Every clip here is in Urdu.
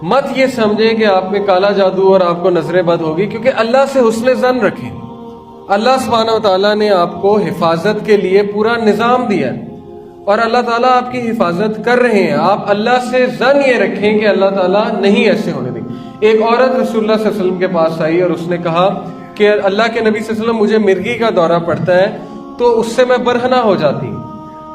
مت یہ سمجھیں کہ آپ میں کالا جادو اور آپ کو نظر بد ہوگی، کیونکہ اللہ سے حسن ظن رکھیں۔ اللہ سبحانہ و تعالیٰ نے آپ کو حفاظت کے لیے پورا نظام دیا ہے، اور اللہ تعالیٰ آپ کی حفاظت کر رہے ہیں۔ آپ اللہ سے ظن یہ رکھیں کہ اللہ تعالیٰ نہیں ایسے ہونے دیں۔ ایک عورت رسول اللہ صلی اللہ علیہ وسلم کے پاس آئی اور اس نے کہا کہ اللہ کے نبی صلی اللہ علیہ وسلم مجھے مرغی کا دورہ پڑتا ہے تو اس سے میں برہنہ ہو جاتی ہوں۔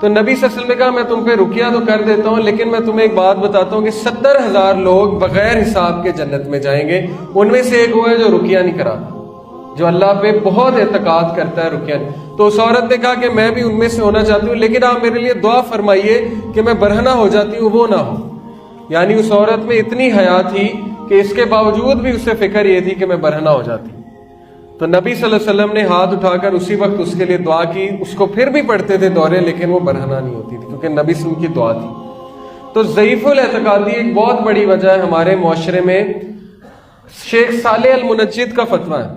تو نبی صلی اللہ علیہ وسلم نے کہا میں تم پہ رقیہ تو کر دیتا ہوں، لیکن میں تمہیں ایک بات بتاتا ہوں کہ 70,000 لوگ بغیر حساب کے جنت میں جائیں گے، ان میں سے ایک وہ ہے جو رقیہ نہیں کراتا، جو اللہ پہ بہت اعتقاد کرتا ہے رقیہ نہیں۔ تو اس عورت نے کہا کہ میں بھی ان میں سے ہونا چاہتی ہوں، لیکن آپ میرے لیے دعا فرمائیے کہ میں برہنہ ہو جاتی ہوں وہ نہ ہو۔ یعنی اس عورت میں اتنی حیا تھی کہ اس کے باوجود بھی اسے فکر یہ تھی کہ میں برہنہ ہو جاتی ہوں۔ تو نبی صلی اللہ علیہ وسلم نے ہاتھ اٹھا کر اسی وقت اس کے لیے دعا کی۔ اس کو پھر بھی پڑھتے تھے دورے، لیکن وہ برہنہ نہیں ہوتی تھی کیونکہ نبی صلی اللہ علیہ وسلم کی دعا تھی۔ تو ضعیف الاعتقادی ایک بہت بڑی وجہ ہے ہمارے معاشرے میں۔ شیخ صالح المنجد کا فتویٰ ہے،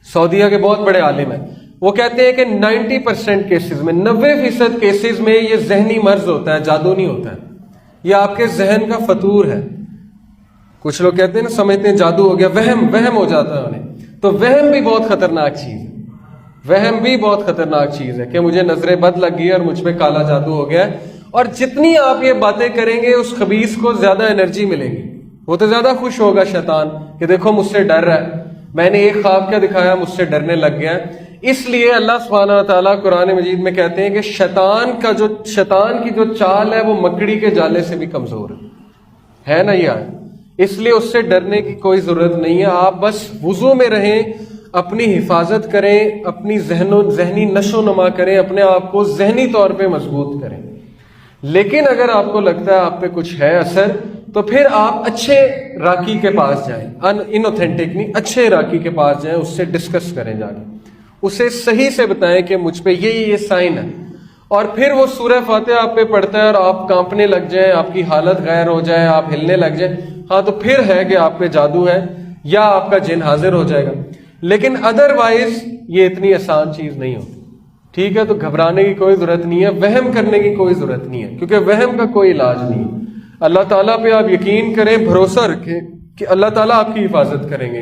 سعودیہ کے بہت بڑے عالم ہیں، وہ کہتے ہیں کہ 90% کیسز میں، 90% کیسز میں یہ ذہنی مرض ہوتا ہے، جادو نہیں ہوتا ہے، یہ آپ کے ذہن کا فطور ہے۔ کچھ لوگ کہتے ہیں نا، سمجھتے ہیں جادو ہو گیا، وہم ہو جاتا ہے انہیں۔ تو وہم بھی بہت خطرناک چیز ہے، وہم بھی بہت خطرناک چیز ہے کہ مجھے نظر بد لگ گئی اور مجھ پہ کالا جادو ہو گیا ہے۔ اور جتنی آپ یہ باتیں کریں گے اس خبیث کو زیادہ انرجی ملے گی، وہ تو زیادہ خوش ہوگا شیطان کہ دیکھو مجھ سے ڈر رہا ہے، میں نے ایک خواب کیا دکھایا، مجھ سے ڈرنے لگ گیا ہے۔ اس لیے اللہ سبحانہ و تعالیٰ قرآن مجید میں کہتے ہیں کہ شیطان کی جو چال ہے وہ مکڑی کے جالے سے بھی کمزور ہے نا یہ آیت۔ اس لیے اس سے ڈرنے کی کوئی ضرورت نہیں ہے، آپ بس وضو میں رہیں، اپنی حفاظت کریں، اپنی ذہنی نشو و نما کریں، اپنے آپ کو ذہنی طور پہ مضبوط کریں۔ لیکن اگر آپ کو لگتا ہے آپ پہ کچھ ہے اثر، تو پھر آپ اچھے راکی کے پاس جائیں، ان اوتھینٹک نہیں، اچھے راکی کے پاس جائیں، اس سے ڈسکس کریں، جا کے اسے صحیح سے بتائیں کہ مجھ پہ یہ سائن ہے، اور پھر وہ سورہ فاتحہ آپ پہ پڑھتا ہے اور آپ کانپنے لگ جائیں، آپ کی حالت غیر ہو جائے، آپ ہلنے لگ جائیں، ہاں تو پھر ہے کہ آپ پہ جادو ہے یا آپ کا جن حاضر ہو جائے گا۔ لیکن ادروائز یہ اتنی آسان چیز نہیں ہوتی، ٹھیک ہے؟ تو گھبرانے کی کوئی ضرورت نہیں ہے، وہم کرنے کی کوئی ضرورت نہیں ہے، کیونکہ وہم کا کوئی علاج نہیں ہے۔ اللہ تعالیٰ پہ آپ یقین کریں، بھروسہ رکھیں کہ اللہ تعالیٰ آپ کی حفاظت کریں گے۔